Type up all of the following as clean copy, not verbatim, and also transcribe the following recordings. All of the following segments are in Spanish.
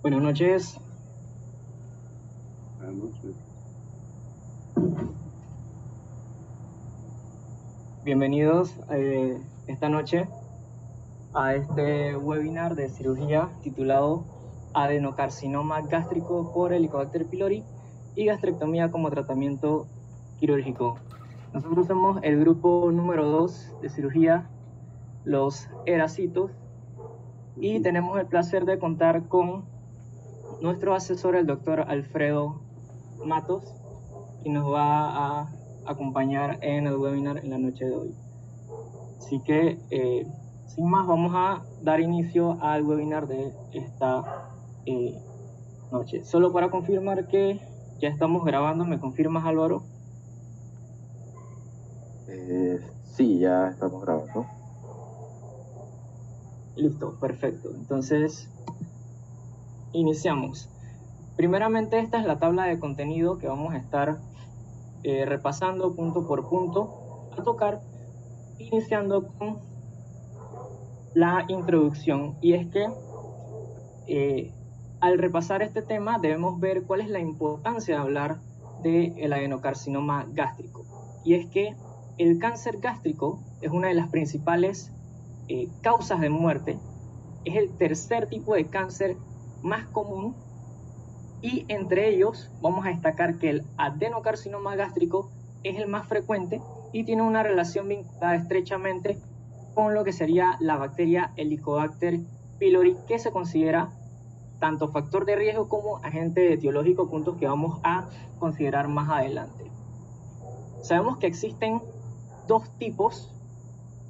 Buenas noches. Buenas noches. Bienvenidos esta noche a este webinar de cirugía titulado Adenocarcinoma gástrico por Helicobacter pylori y gastrectomía como tratamiento quirúrgico. Nosotros somos el grupo número 2 de cirugía, los eracitos, y tenemos el placer de contar con nuestro asesor, el doctor Alfredo Matos, quien nos va a acompañar en el webinar en la noche de hoy. Así que, sin más, vamos a dar inicio al webinar de esta noche. Solo para confirmar que ya estamos grabando, ¿me confirmas, Álvaro? Sí, ya estamos grabando. Listo, perfecto. Entonces, iniciamos. Primeramente, esta es la tabla de contenido que vamos a estar repasando punto por punto a tocar, iniciando con la introducción. Y es que al repasar este tema debemos ver cuál es la importancia de hablar del adenocarcinoma gástrico. Y es que el cáncer gástrico es una de las principales causas de muerte, es el tercer tipo de cáncer más común, y entre ellos vamos a destacar que el adenocarcinoma gástrico es el más frecuente y tiene una relación vinculada estrechamente con lo que sería la bacteria Helicobacter pylori, que se considera tanto factor de riesgo como agente etiológico, puntos que vamos a considerar más adelante. Sabemos que existen dos tipos,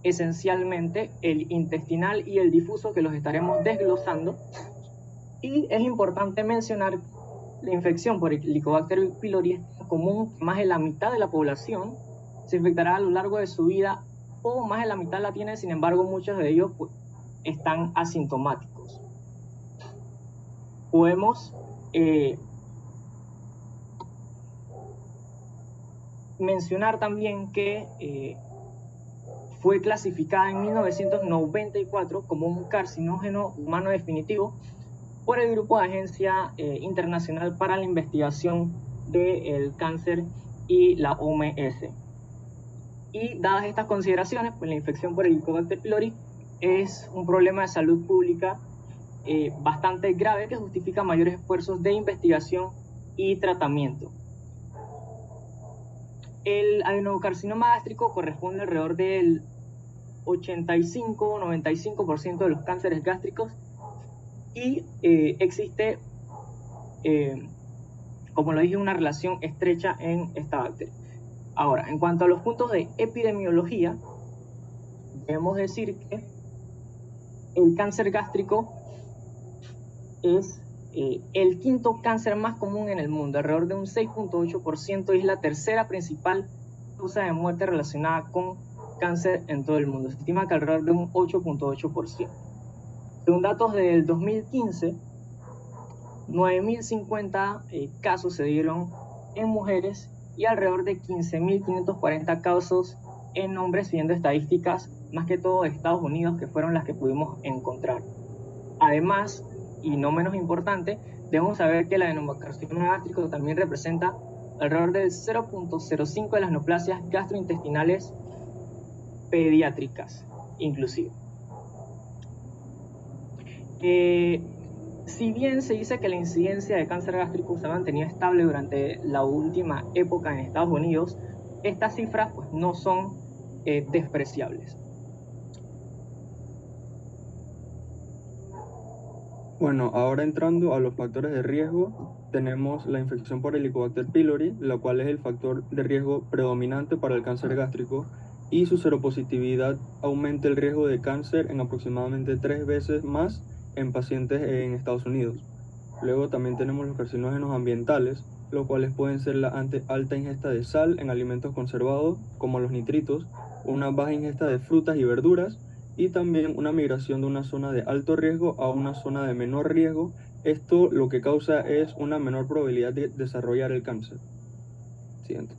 esencialmente el intestinal y el difuso, que los estaremos desglosando, y es importante mencionar la infección por Helicobacter pylori es común. Más de la mitad de la población se infectará a lo largo de su vida, o más de la mitad la tiene, sin embargo muchos de ellos pues, están asintomáticos. Podemos mencionar también que fue clasificada en 1994 como un carcinógeno humano definitivo por el Grupo de Agencia Internacional para la Investigación del Cáncer y la OMS. Y dadas estas consideraciones, pues la infección por Helicobacter pylori es un problema de salud pública bastante grave que justifica mayores esfuerzos de investigación y tratamiento. El adenocarcinoma gástrico corresponde alrededor del 85-95% de los cánceres gástricos y existe, como lo dije, una relación estrecha en esta bacteria. Ahora, en cuanto a los puntos de epidemiología, debemos decir que el cáncer gástrico es el quinto cáncer más común en el mundo, alrededor de un 6.8%, y es la tercera principal causa de muerte relacionada con cáncer en todo el mundo. Se estima que alrededor de un 8.8%. Según datos del 2015, 9.050 casos se dieron en mujeres y alrededor de 15.540 casos en hombres, viendo estadísticas más que todo de Estados Unidos, que fueron las que pudimos encontrar. Además, y no menos importante, debemos saber que el adenocarcinoma gástrico también representa alrededor del 0.05 de las neoplasias gastrointestinales pediátricas, inclusive. Si bien se dice que la incidencia de cáncer gástrico se ha mantenido estable durante la última época en Estados Unidos, estas cifras pues, no son despreciables. Bueno, ahora entrando a los factores de riesgo, tenemos la infección por Helicobacter pylori, la cual es el factor de riesgo predominante para el cáncer gástrico, y su seropositividad aumenta el riesgo de cáncer en aproximadamente 3 veces más en pacientes en Estados Unidos. Luego también tenemos los carcinógenos ambientales, los cuales pueden ser la alta ingesta de sal en alimentos conservados, como los nitritos, una baja ingesta de frutas y verduras, y también una migración de una zona de alto riesgo a una zona de menor riesgo. Esto lo que causa es una menor probabilidad de desarrollar el cáncer. Siguiente.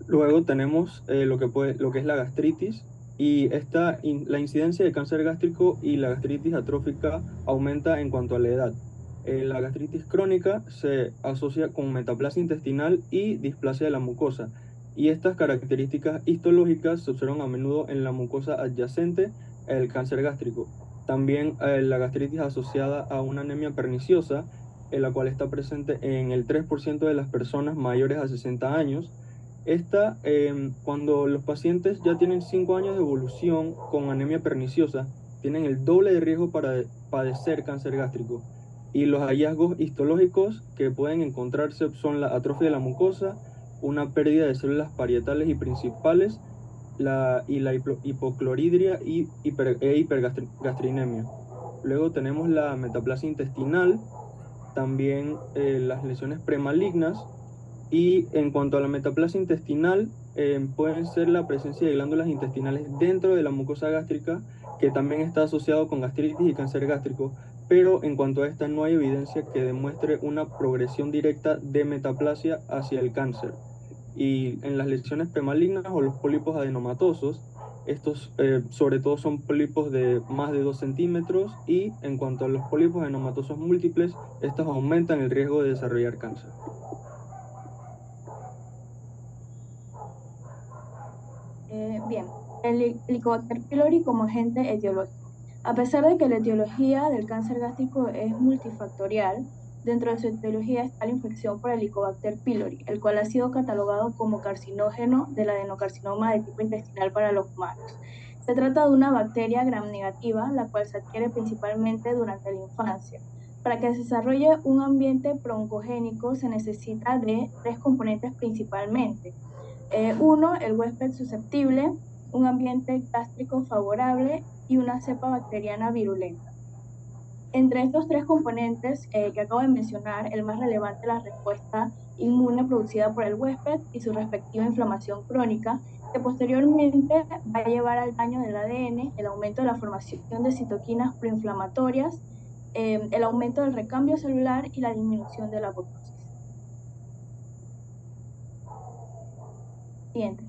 Luego tenemos lo que es la gastritis, Y la incidencia de cáncer gástrico y la gastritis atrófica aumenta en cuanto a la edad. La gastritis crónica se asocia con metaplasia intestinal y displasia de la mucosa. Y estas características histológicas se observan a menudo en la mucosa adyacente al cáncer gástrico. También la gastritis asociada a una anemia perniciosa, en la cual está presente en el 3% de las personas mayores a 60 años. Cuando los pacientes ya tienen 5 años de evolución con anemia perniciosa, tienen el doble de riesgo para padecer cáncer gástrico. Y los hallazgos histológicos que pueden encontrarse son la atrofia de la mucosa, una pérdida de células parietales y principales, la hipocloridria e hipergastrinemia. Luego tenemos la metaplasia intestinal, también las lesiones premalignas. Y en cuanto a la metaplasia intestinal, pueden ser la presencia de glándulas intestinales dentro de la mucosa gástrica, que también está asociado con gastritis y cáncer gástrico, pero en cuanto a esta no hay evidencia que demuestre una progresión directa de metaplasia hacia el cáncer. Y en las lesiones premalignas o los pólipos adenomatosos, estos sobre todo son pólipos de más de 2 centímetros, y en cuanto a los pólipos adenomatosos múltiples, estos aumentan el riesgo de desarrollar cáncer. Bien, el Helicobacter pylori como agente etiológico. A pesar de que la etiología del cáncer gástrico es multifactorial, dentro de su etiología está la infección por Helicobacter pylori, el cual ha sido catalogado como carcinógeno del adenocarcinoma de tipo intestinal para los humanos. Se trata de una bacteria gram negativa, la cual se adquiere principalmente durante la infancia. Para que se desarrolle un ambiente broncogénico se necesita de 3 componentes principalmente. Uno, el huésped susceptible, un ambiente gástrico favorable y una cepa bacteriana virulenta. Entre estos 3 componentes que acabo de mencionar, el más relevante es la respuesta inmune producida por el huésped y su respectiva inflamación crónica, que posteriormente va a llevar al daño del ADN, el aumento de la formación de citoquinas proinflamatorias, el aumento del recambio celular y la disminución de la apoptosis. Siguiente.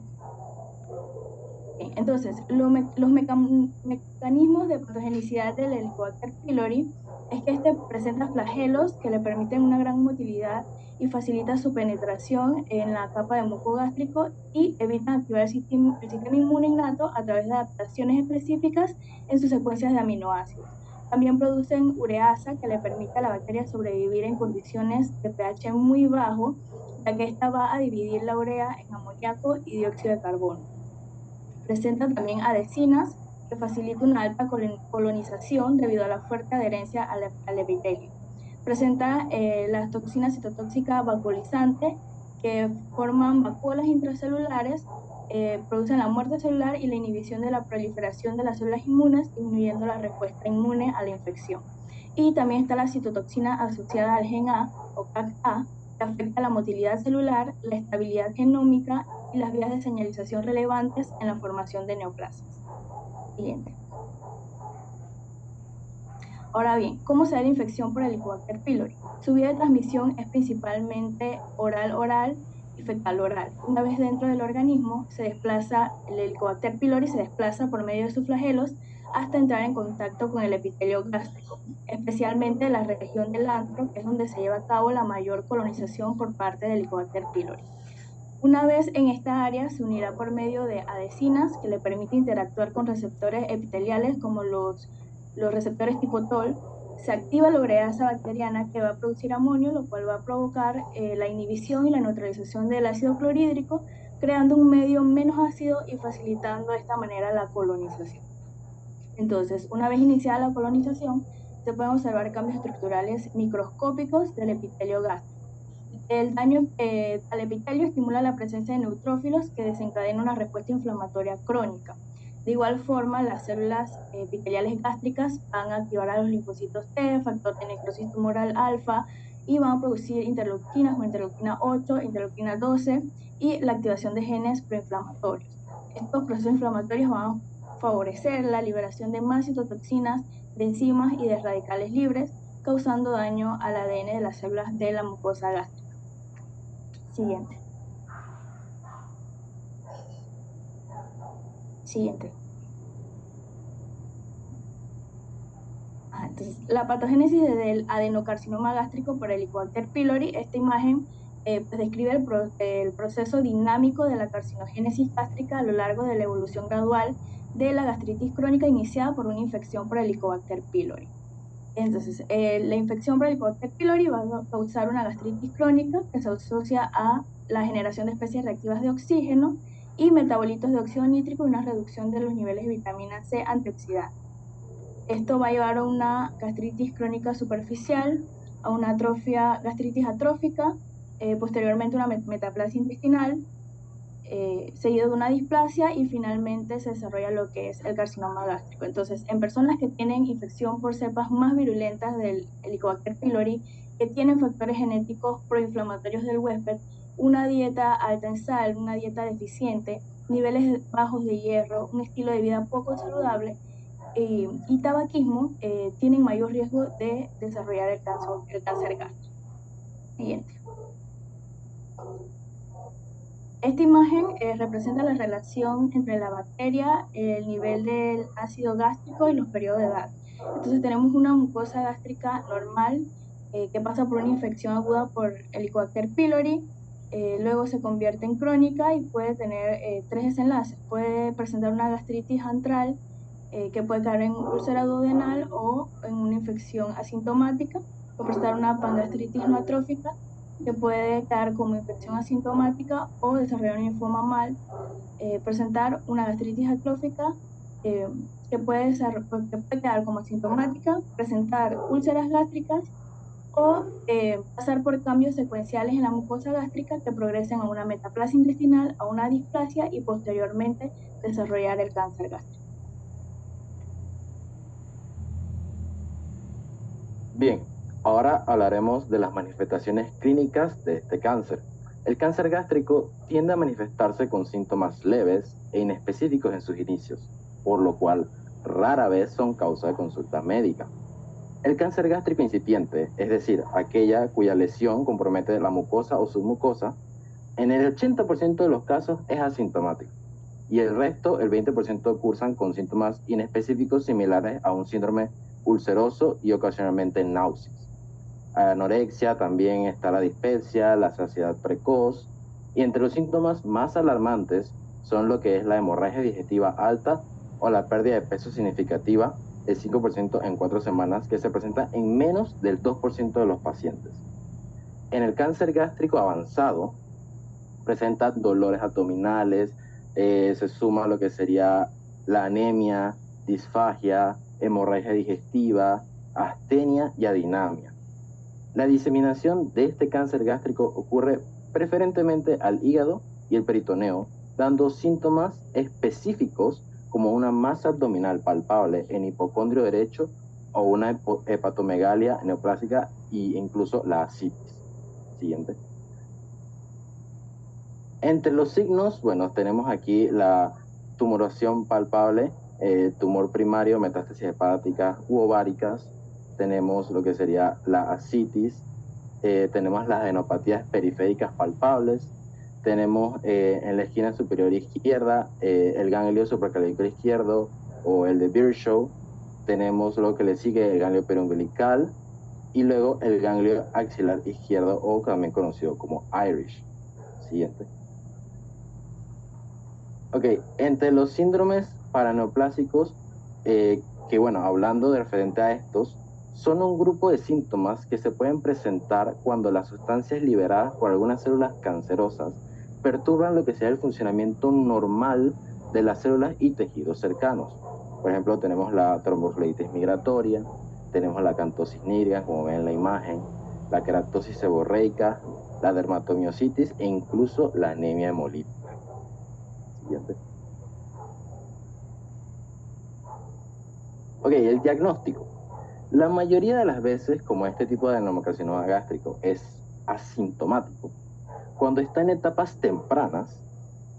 Entonces, los mecanismos de patogenicidad del Helicobacter pylori es que este presenta flagelos que le permiten una gran motilidad y facilita su penetración en la capa de muco gástrico y evitan activar el sistema inmune innato a través de adaptaciones específicas en sus secuencias de aminoácidos. También producen ureasa que le permite a la bacteria sobrevivir en condiciones de pH muy bajo, ya que esta va a dividir la urea en amoníaco y dióxido de carbono. Presenta también adhesinas que facilitan una alta colonización debido a la fuerte adherencia al epitelio. Presenta las toxinas citotóxicas vacuolizantes que forman vacuolas intracelulares, producen la muerte celular y la inhibición de la proliferación de las células inmunes, disminuyendo la respuesta inmune a la infección. Y también está la citotoxina asociada al gen A o CAC-A, que afecta la motilidad celular, la estabilidad genómica y las vías de señalización relevantes en la formación de neoplasias. Siguiente. Ahora bien, ¿cómo se da la infección por Helicobacter pylori? Su vía de transmisión es principalmente oral-oral y fecal-oral. Una vez dentro del organismo, el Helicobacter pylori se desplaza por medio de sus flagelos hasta entrar en contacto con el epitelio gástrico, especialmente en la región del antro, que es donde se lleva a cabo la mayor colonización por parte del Helicobacter pylori. Una vez en esta área se unirá por medio de adhesinas que le permite interactuar con receptores epiteliales como los receptores tipo TOL. Se activa la ureasa bacteriana que va a producir amonio, lo cual va a provocar la inhibición y la neutralización del ácido clorhídrico, creando un medio menos ácido y facilitando de esta manera la colonización. Entonces, una vez iniciada la colonización, se pueden observar cambios estructurales microscópicos del epitelio gástrico. El daño al epitelio estimula la presencia de neutrófilos que desencadena una respuesta inflamatoria crónica. De igual forma, las células epiteliales gástricas van a activar a los linfocitos T, factor de necrosis tumoral alfa, y van a producir interleuquinas como interleuquina 8, interleuquina 12 y la activación de genes proinflamatorios. Estos procesos inflamatorios van a favorecer la liberación de más citotoxinas, de enzimas y de radicales libres, causando daño al ADN de las células de la mucosa gástrica. Siguiente. Entonces, la patogénesis del adenocarcinoma gástrico por Helicobacter pylori, esta imagen pues describe el proceso dinámico de la carcinogénesis gástrica a lo largo de la evolución gradual de la gastritis crónica iniciada por una infección por Helicobacter pylori. Entonces, la infección por Helicobacter pylori va a causar una gastritis crónica que se asocia a la generación de especies reactivas de oxígeno y metabolitos de óxido nítrico y una reducción de los niveles de vitamina C antioxidante. Esto va a llevar a una gastritis crónica superficial, a una gastritis atrófica, posteriormente una metaplasia intestinal, seguido de una displasia y finalmente se desarrolla lo que es el carcinoma gástrico. Entonces, en personas que tienen infección por cepas más virulentas del Helicobacter pylori, que tienen factores genéticos proinflamatorios del huésped, una dieta alta en sal, una dieta deficiente, niveles bajos de hierro, un estilo de vida poco saludable y tabaquismo, tienen mayor riesgo de desarrollar el cáncer gástrico. Siguiente. Esta imagen representa la relación entre la bacteria, el nivel del ácido gástrico y los periodos de edad. Entonces tenemos una mucosa gástrica normal que pasa por una infección aguda por Helicobacter pylori, luego se convierte en crónica y puede tener tres desenlaces. Puede presentar una gastritis antral que puede caer en úlcera duodenal o en una infección asintomática, o presentar una pangastritis no atrófica que puede caer como infección asintomática o desarrollar un linfoma mal, presentar una gastritis atrófica que puede quedar como asintomática, presentar úlceras gástricas o pasar por cambios secuenciales en la mucosa gástrica que progresen a una metaplasia intestinal, a una displasia y posteriormente desarrollar el cáncer gástrico. Bien, ahora hablaremos de las manifestaciones clínicas de este cáncer. El cáncer gástrico tiende a manifestarse con síntomas leves e inespecíficos en sus inicios, por lo cual rara vez son causa de consulta médica. El cáncer gástrico incipiente, es decir, aquella cuya lesión compromete la mucosa o submucosa, en el 80% de los casos es asintomático, y el resto, el 20%, cursan con síntomas inespecíficos similares a un síndrome ulceroso y ocasionalmente náuseas. Anorexia, también está la dispepsia, la saciedad precoz, y entre los síntomas más alarmantes son lo que es la hemorragia digestiva alta o la pérdida de peso significativa, el 5% en 4 semanas, que se presenta en menos del 2% de los pacientes. En el cáncer gástrico avanzado, presenta dolores abdominales, se suma lo que sería la anemia, disfagia, hemorragia digestiva, astenia y adinamia. La diseminación de este cáncer gástrico ocurre preferentemente al hígado y el peritoneo, dando síntomas específicos como una masa abdominal palpable en hipocondrio derecho o una hepatomegalia neoplásica e incluso la ascitis. Siguiente. Entre los signos, bueno, tenemos aquí la tumoración palpable, tumor primario, metástasis hepáticas u ováricas, tenemos lo que sería la ascitis, tenemos las adenopatías periféricas palpables, tenemos en la esquina superior izquierda el ganglio supraclavículo izquierdo o el de Virchow, tenemos lo que le sigue el ganglio periumbilical y luego el ganglio axilar izquierdo o también conocido como Irish. Siguiente. Ok, entre los síndromes paraneoplásicos, que bueno, hablando de referente a estos, son un grupo de síntomas que se pueden presentar cuando las sustancias liberadas por algunas células cancerosas perturban lo que sea el funcionamiento normal de las células y tejidos cercanos. Por ejemplo, tenemos la tromboflebitis migratoria, tenemos la acantosis nigra, como ven en la imagen, la queratosis seborreica, la dermatomiositis e incluso la anemia hemolítica. Siguiente. Ok, el diagnóstico. La mayoría de las veces, como este tipo de adenocarcinoma gástrico es asintomático, cuando está en etapas tempranas,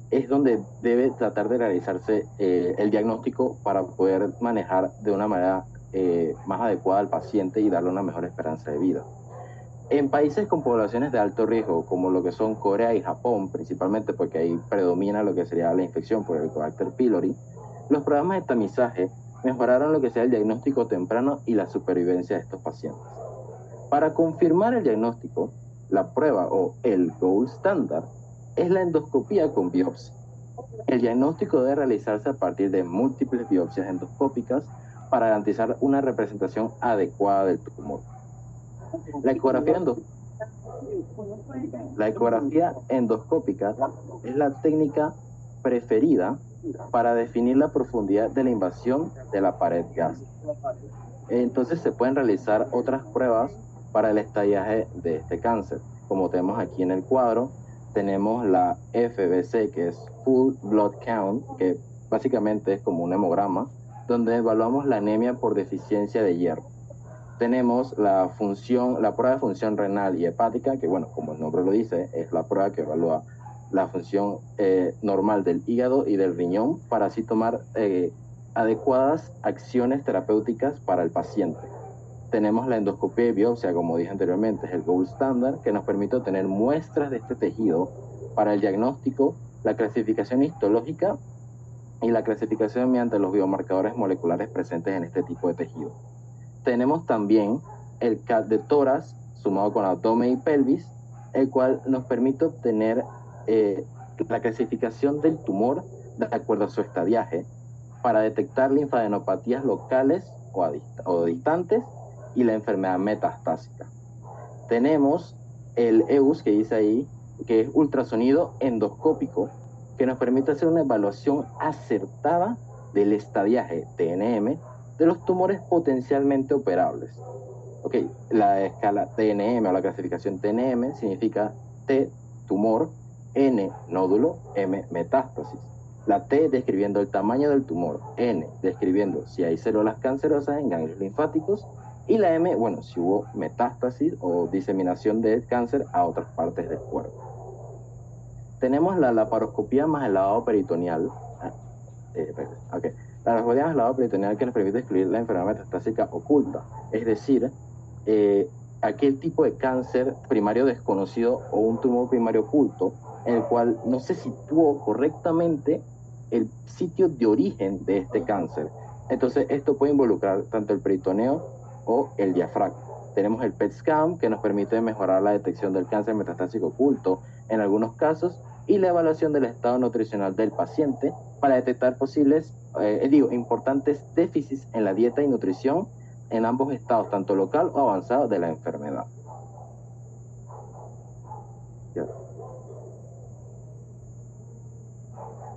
es donde debe tratar de realizarse el diagnóstico para poder manejar de una manera más adecuada al paciente y darle una mejor esperanza de vida. En países con poblaciones de alto riesgo, como lo que son Corea y Japón, principalmente porque ahí predomina lo que sería la infección por el Helicobacter pylori, los programas de tamizaje mejoraron lo que sea el diagnóstico temprano y la supervivencia de estos pacientes. Para confirmar el diagnóstico, la prueba o el gold standard es la endoscopía con biopsia. El diagnóstico debe realizarse a partir de múltiples biopsias endoscópicas para garantizar una representación adecuada del tumor. La ecografía endoscópica es la técnica preferida para definir la profundidad de la invasión de la pared gástrica. Entonces se pueden realizar otras pruebas para el estadiaje de este cáncer. Como tenemos aquí en el cuadro, tenemos la FBC, que es Full Blood Count, que básicamente es como un hemograma, donde evaluamos la anemia por deficiencia de hierro. Tenemos la prueba de función renal y hepática, que bueno, como el nombre lo dice, es la prueba que evalúa la función normal del hígado y del riñón para así tomar adecuadas acciones terapéuticas para el paciente. Tenemos la endoscopia y biopsia, como dije anteriormente, es el gold standard, que nos permite obtener muestras de este tejido para el diagnóstico, la clasificación histológica y la clasificación mediante los biomarcadores moleculares presentes en este tipo de tejido. Tenemos también el CAT de tórax sumado con abdomen y pelvis, el cual nos permite obtener la clasificación del tumor de acuerdo a su estadiaje para detectar linfadenopatías locales o distantes y la enfermedad metastásica. Tenemos el EUS, que dice ahí, que es ultrasonido endoscópico, que nos permite hacer una evaluación acertada del estadiaje TNM de los tumores potencialmente operables. Ok, la escala TNM o la clasificación TNM significa T, tumor, N, nódulo, M, metástasis. La T describiendo el tamaño del tumor, N describiendo si hay células cancerosas en ganglios linfáticos, y la M, bueno, si hubo metástasis o diseminación del cáncer a otras partes del cuerpo. Tenemos la laparoscopía más el lavado peritoneal. La laparoscopía más el lavado peritoneal, que nos permite excluir la enfermedad metastásica oculta, es decir, aquel tipo de cáncer primario desconocido o un tumor primario oculto en el cual no se situó correctamente el sitio de origen de este cáncer. Entonces esto puede involucrar tanto el peritoneo o el diafragma. Tenemos el PET scan, que nos permite mejorar la detección del cáncer metastásico oculto en algunos casos, y la evaluación del estado nutricional del paciente para detectar posibles, importantes déficits en la dieta y nutrición en ambos estados, tanto local o avanzado de la enfermedad.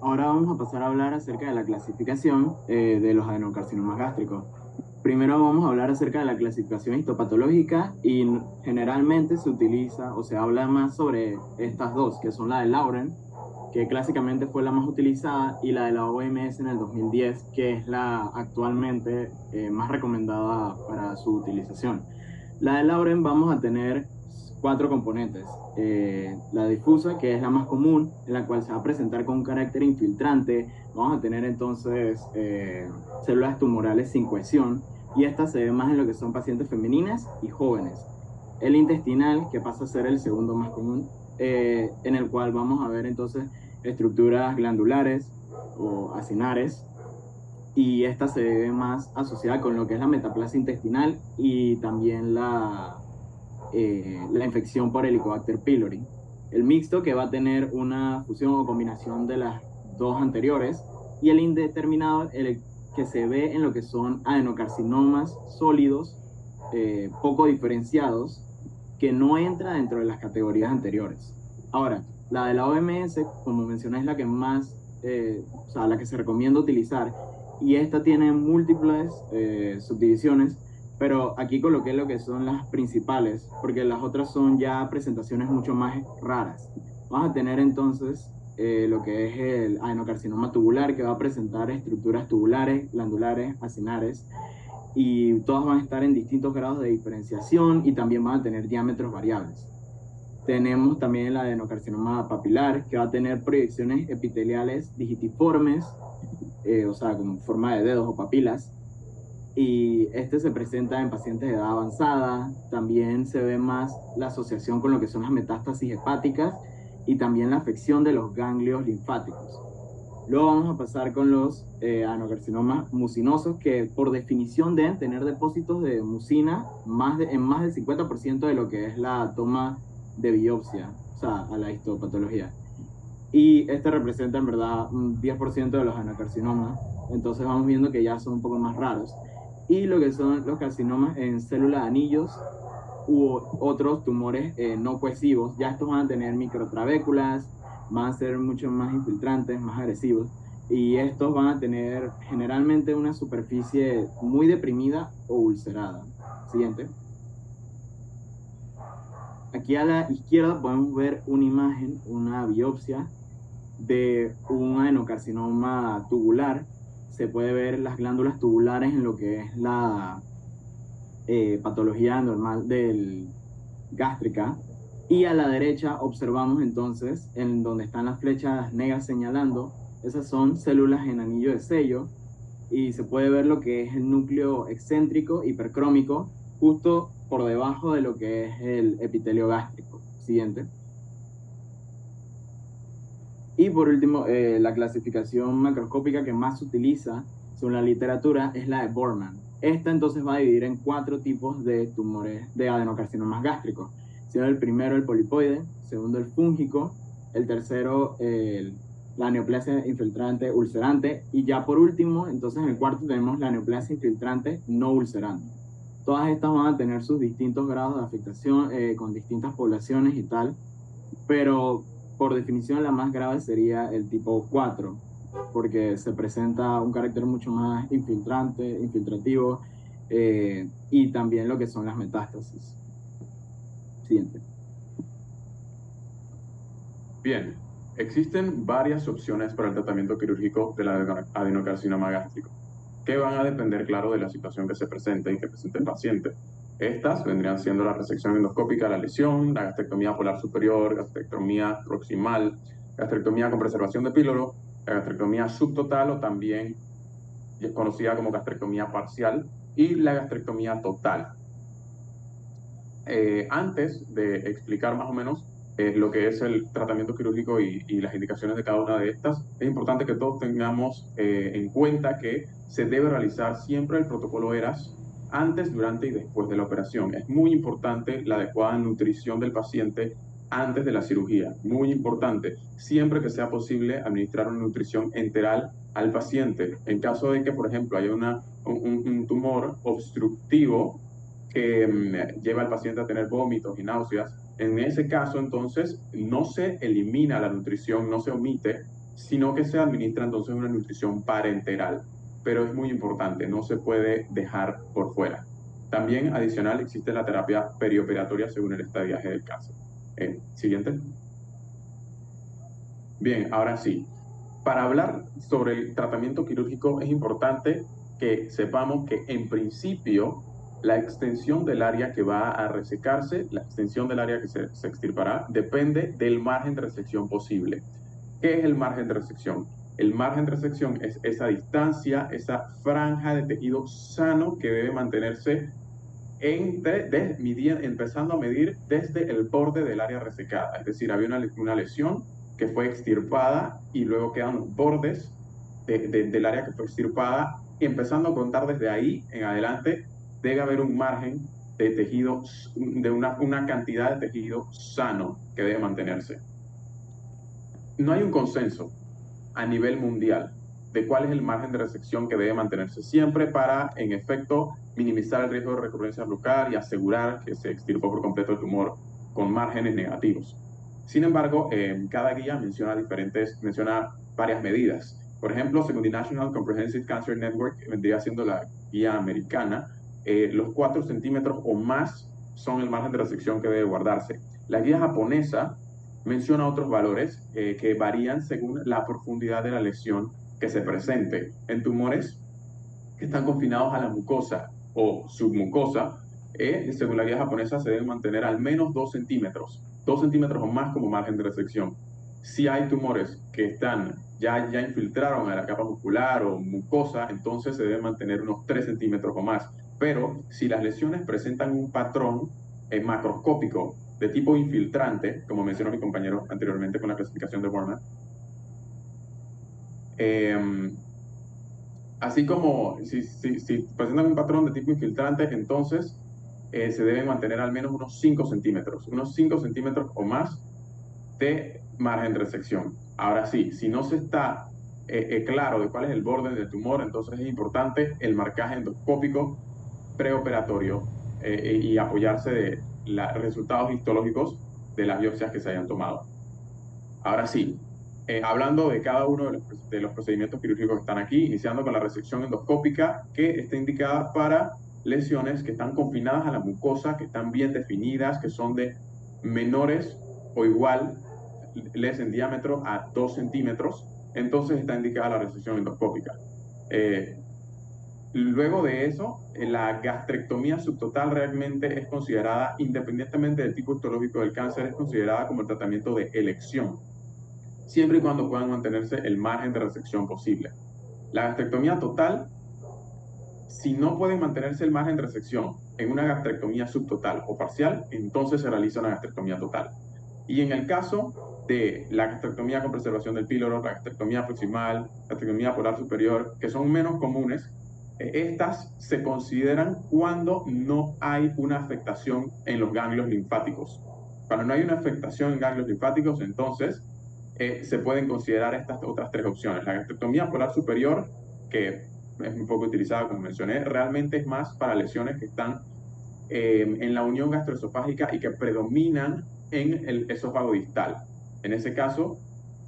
Ahora vamos a pasar a hablar acerca de la clasificación de los adenocarcinomas gástricos. Primero vamos a hablar acerca de la clasificación histopatológica y generalmente se utiliza o se habla más sobre estas dos, que son la de Lauren, que clásicamente fue la más utilizada, y la de la OMS en el 2010, que es la actualmente más recomendada para su utilización. La de Lauren vamos a tener 4 componentes. La difusa, que es la más común, en la cual se va a presentar con un carácter infiltrante. Vamos a tener entonces células tumorales sin cohesión, y esta se ve más en lo que son pacientes femeninas y jóvenes. El intestinal, que pasa a ser el segundo más común, en el cual vamos a ver entonces estructuras glandulares o acinares, y esta se ve más asociada con lo que es la metaplasia intestinal y también la infección por Helicobacter pylori. El mixto, que va a tener una fusión o combinación de las dos anteriores, y el indeterminado, el que se ve en lo que son adenocarcinomas sólidos, poco diferenciados, que no entra dentro de las categorías anteriores. Ahora, la de la OMS, como mencioné, es la que más, la que se recomienda utilizar, y esta tiene múltiples subdivisiones, pero aquí coloqué lo que son las principales, porque las otras son ya presentaciones mucho más raras. Vamos a tener entonces lo que es el adenocarcinoma tubular, que va a presentar estructuras tubulares, glandulares, acinares, y todas van a estar en distintos grados de diferenciación y también van a tener diámetros variables. Tenemos también el adenocarcinoma papilar, que va a tener proyecciones epiteliales digitiformes, con forma de dedos o papilas, y este se presenta en pacientes de edad avanzada. También se ve más la asociación con lo que son las metástasis hepáticas y también la afección de los ganglios linfáticos. Luego vamos a pasar con los adenocarcinomas mucinosos, que por definición deben tener depósitos de mucina en más del 50% de lo que es la toma de biopsia, o sea, a la histopatología. Y este representa en verdad un 10% de los adenocarcinomas, entonces vamos viendo que ya son un poco más raros. Y lo que son los carcinomas en células de anillos u otros tumores no cohesivos, ya estos van a tener microtrabéculas, van a ser mucho más infiltrantes, más agresivos, y estos van a tener generalmente una superficie muy deprimida o ulcerada. Siguiente. Aquí a la izquierda podemos ver una imagen, una biopsia de un adenocarcinoma tubular. Se puede ver las glándulas tubulares en lo que es la patología normal del gástrica. Y a la derecha observamos entonces, en donde están las flechas negras señalando, esas son células en anillo de sello, y se puede ver lo que es el núcleo excéntrico hipercrómico justo por debajo de lo que es el epitelio gástrico. Siguiente. Y por último, la clasificación macroscópica que más se utiliza según la literatura es la de Borman. Esta entonces va a dividir en 4 tipos de tumores de adenocarcinomas gástricos. Siendo el primero el polipoide, segundo el fúngico, el tercero la neoplasia infiltrante ulcerante, y ya por último, entonces en el cuarto tenemos la neoplasia infiltrante no ulcerante. Todas estas van a tener sus distintos grados de afectación con distintas poblaciones y tal, pero por definición la más grave sería el tipo 4, porque se presenta un carácter mucho más infiltrativo, y también lo que son las metástasis. Siguiente. Bien, existen varias opciones para el tratamiento quirúrgico del adenocarcinoma gástrico, que van a depender, claro, de la situación que se presente y que presente el paciente. Estas vendrían siendo la resección endoscópica de la lesión, la gastrectomía polar superior, gastrectomía proximal, gastrectomía con preservación de píloro, la gastrectomía subtotal o también conocida como gastrectomía parcial, y la gastrectomía total. Antes de explicar más o menos lo que es el tratamiento quirúrgico y las indicaciones de cada una de estas, es importante que todos tengamos en cuenta que se debe realizar siempre el protocolo ERAS antes, durante y después de la operación. Es muy importante la adecuada nutrición del paciente antes de la cirugía. Muy importante, siempre que sea posible, administrar una nutrición enteral al paciente. En caso de que, por ejemplo, haya un tumor obstructivo que lleva al paciente a tener vómitos y náuseas, en ese caso, entonces, no se elimina la nutrición, no se omite, sino que se administra entonces una nutrición parenteral. Pero es muy importante, no se puede dejar por fuera. También, adicional, existe la terapia perioperatoria según el estadiaje del cáncer. Siguiente. Bien, ahora sí. Para hablar sobre el tratamiento quirúrgico es importante que sepamos que en principio la extensión del área que va a resecarse, la extensión del área que se extirpará, depende del margen de resección posible. ¿Qué es el margen de resección? El margen de resección es esa distancia, esa franja de tejido sano que debe mantenerse empezando a medir desde el borde del área resecada. Es decir, había una lesión que fue extirpada y luego quedan los bordes del área que fue extirpada, y empezando a contar desde ahí en adelante, debe haber un margen de tejido, de una cantidad de tejido sano que debe mantenerse. No hay un consenso a nivel mundial de cuál es el margen de resección que debe mantenerse siempre para, en efecto, minimizar el riesgo de recurrencia local y asegurar que se extirpó por completo el tumor con márgenes negativos. Sin embargo, cada guía menciona varias medidas. Por ejemplo, según the National Comprehensive Cancer Network, que vendría siendo la guía americana, los 4 centímetros o más son el margen de resección que debe guardarse. La guía japonesa menciona otros valores que varían según la profundidad de la lesión que se presente. En tumores que están confinados a la mucosa o submucosa, según la guía japonesa, se deben mantener al menos 2 centímetros o más como margen de resección. Si hay tumores que ya infiltraron a la capa muscular o mucosa, entonces se deben mantener unos 3 centímetros o más. Pero si las lesiones presentan un patrón macroscópico de tipo infiltrante, como mencionó mi compañero anteriormente con la clasificación de Borman, Em, Así como si presentan un patrón de tipo infiltrante, entonces se deben mantener al menos unos 5 centímetros o más de margen de resección. Ahora sí, si no se está claro de cuál es el borde del tumor, entonces es importante el marcaje endoscópico preoperatorio y apoyarse de los resultados histológicos de las biopsias que se hayan tomado. Ahora sí, hablando de cada uno de los procedimientos quirúrgicos que están aquí, iniciando con la resección endoscópica, que está indicada para lesiones que están confinadas a la mucosa, que están bien definidas, que son de menores o igual en diámetro a 2 centímetros, entonces está indicada la resección endoscópica. Luego de eso, la gastrectomía subtotal realmente es considerada, independientemente del tipo histológico del cáncer, es considerada como el tratamiento de elección, siempre y cuando puedan mantenerse el margen de resección posible. La gastrectomía total, si no pueden mantenerse el margen de resección en una gastrectomía subtotal o parcial, entonces se realiza una gastrectomía total. Y en el caso de la gastrectomía con preservación del píloro, la gastrectomía proximal, la gastrectomía polar superior, que son menos comunes, estas se consideran cuando no hay una afectación en los ganglios linfáticos. Cuando no hay una afectación en ganglios linfáticos, entonces se pueden considerar estas otras tres opciones. La gastrectomía polar superior, que es muy poco utilizada, como mencioné, realmente es más para lesiones que están en la unión gastroesofágica y que predominan en el esófago distal. En ese caso,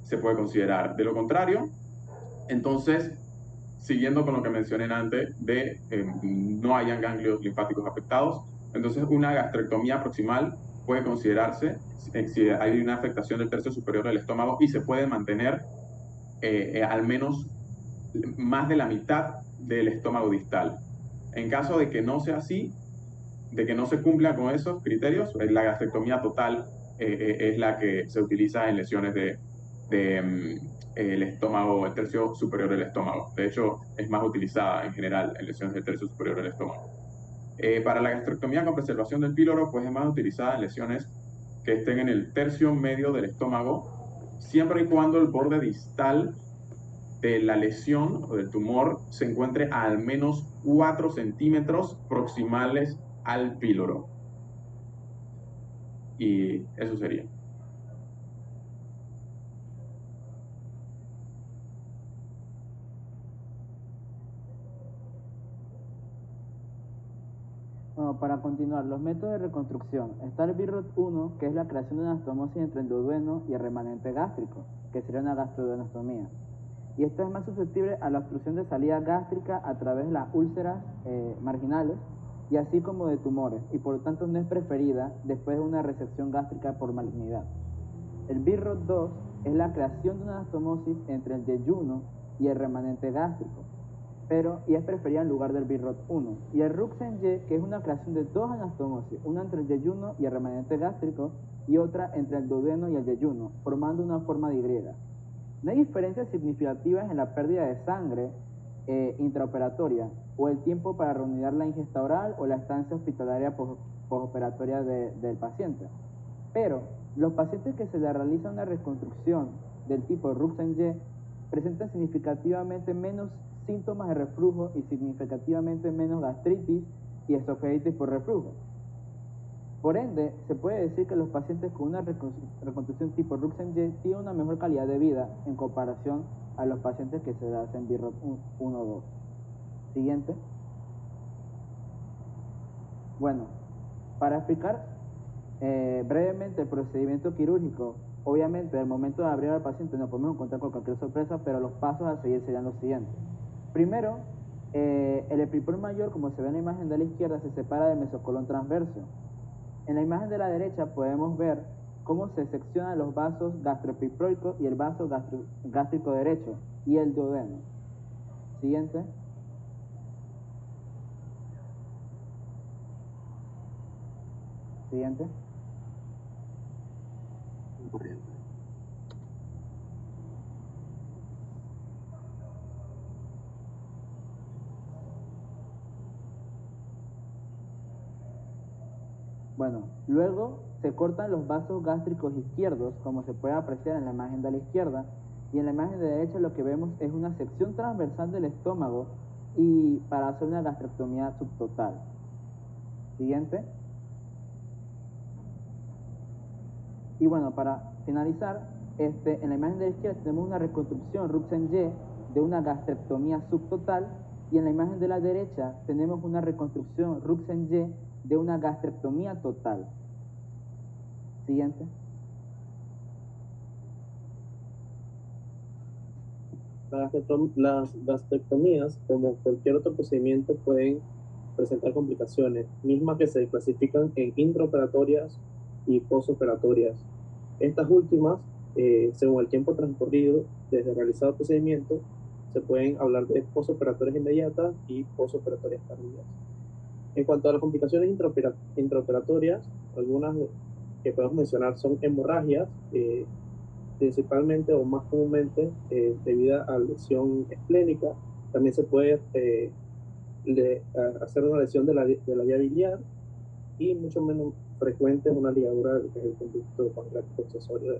se puede considerar. De lo contrario, entonces, siguiendo con lo que mencioné antes, de no hayan ganglios linfáticos afectados, entonces una gastrectomía proximal puede considerarse si hay una afectación del tercio superior del estómago y se puede mantener al menos más de la mitad del estómago distal. En caso de que no sea así, de que no se cumpla con esos criterios, la gastrectomía total es la que se utiliza en lesiones el estómago, el tercio superior del estómago. De hecho, es más utilizada en general en lesiones del tercio superior del estómago. Para la gastrectomía con preservación del píloro, pues es más utilizada en lesiones que estén en el tercio medio del estómago, siempre y cuando el borde distal de la lesión o del tumor se encuentre a al menos 4 centímetros proximales al píloro. Y eso sería. Bueno, para continuar, los métodos de reconstrucción. Está el BIRROT 1, que es la creación de una anastomosis entre el duodeno y el remanente gástrico, que sería una gastroduodenostomía. Y esta es más susceptible a la obstrucción de salida gástrica a través de las úlceras marginales y así como de tumores, y por lo tanto no es preferida después de una resección gástrica por malignidad. El BIRROT 2 es la creación de una anastomosis entre el yeyuno y el remanente gástrico, y es preferida en lugar del BIRROT 1. Y el RUXEN-Y, que es una creación de dos anastomosis, una entre el yeyuno y el remanente gástrico y otra entre el duodeno y el yeyuno, formando una forma de Y. No hay diferencias significativas en la pérdida de sangre intraoperatoria o el tiempo para reanudar la ingesta oral o la estancia hospitalaria postoperatoria del paciente. Pero los pacientes que se les realiza una reconstrucción del tipo RUXEN-Y presentan significativamente menos síntomas de reflujo y significativamente menos gastritis y esofagititis por reflujo. Por ende, se puede decir que los pacientes con una reconstrucción tipo RUXEN-Y tienen una mejor calidad de vida en comparación a los pacientes que se le hacen BIRROT 1 o 2. Siguiente. Bueno, para explicar brevemente el procedimiento quirúrgico, obviamente al momento de abrir al paciente no podemos encontrar con cualquier sorpresa, pero los pasos a seguir serían los siguientes. Primero, el epipor mayor, como se ve en la imagen de la izquierda, se separa del mesocolón transverso. En la imagen de la derecha podemos ver cómo se seccionan los vasos gastroepiproicos y el vaso gástrico derecho y el duodeno. Siguiente. Siguiente. Bueno, luego se cortan los vasos gástricos izquierdos, como se puede apreciar en la imagen de la izquierda, Y en la imagen de derecha lo que vemos es una sección transversal del estómago y para hacer una gastrectomía subtotal. Siguiente. Y bueno, para finalizar, en la imagen de la izquierda tenemos una reconstrucción Roux-en-Y de una gastrectomía subtotal, y en la imagen de la derecha tenemos una reconstrucción Roux-en-Y de una gastrectomía total. Siguiente. Las gastrectomías, como cualquier otro procedimiento, pueden presentar complicaciones, mismas que se clasifican en intraoperatorias y posoperatorias. Estas últimas, según el tiempo transcurrido desde el realizado procedimiento, se pueden hablar de posoperatorias inmediatas y posoperatorias tardías. En cuanto a las complicaciones intraoperatorias, algunas que podemos mencionar son hemorragias, principalmente o más comúnmente debido a lesión esplénica. También se puede hacer una lesión de la vía biliar, y mucho menos frecuente una ligadura del conducto pancreático accesorio